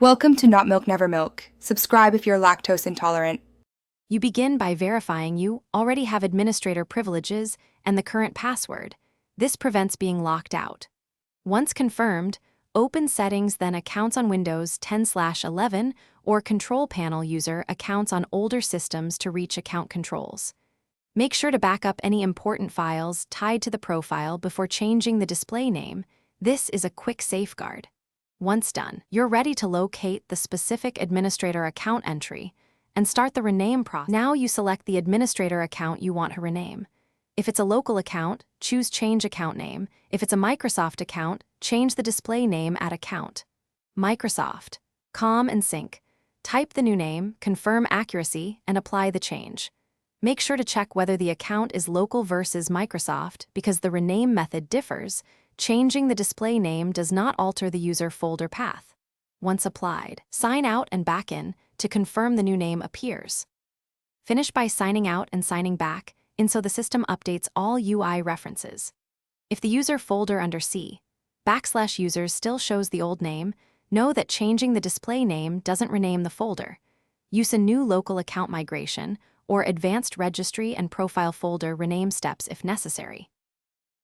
Welcome to Not Milk Never Milk. Subscribe if you're lactose intolerant. You begin by verifying you already have administrator privileges and the current password. This prevents being locked out. Once confirmed, open Settings, then Accounts on Windows 10/11 or Control Panel user accounts on older systems to reach account controls. Make sure to back up any important files tied to the profile before changing the display name. This is a quick safeguard. Once done, you're ready to locate the specific administrator account entry and start the rename process. Now you select the administrator account you want to rename. If it's a local account, choose Change Account Name. If it's a Microsoft account, change the display name at Account. Microsoft. Calm and sync. Type the new name, confirm accuracy, and apply the change. Make sure to check whether the account is local versus Microsoft because the rename method differs. Changing the display name does not alter the user folder path. Once applied, sign out and back in to confirm the new name appears. Finish by signing out and signing back in so the system updates all UI references. If the user folder under C/users still shows the old name, know that changing the display name doesn't rename the folder. Use a new local account migration or advanced registry and profile folder rename steps if necessary.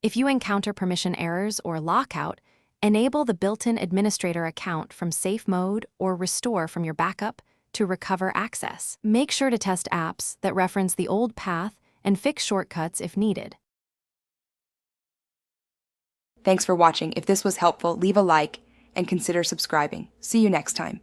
If you encounter permission errors or lockout, enable the built-in administrator account from safe mode or restore from your backup to recover access. Make sure to test apps that reference the old path and fix shortcuts if needed. Thanks for watching. If this was helpful, leave a like and consider subscribing. See you next time.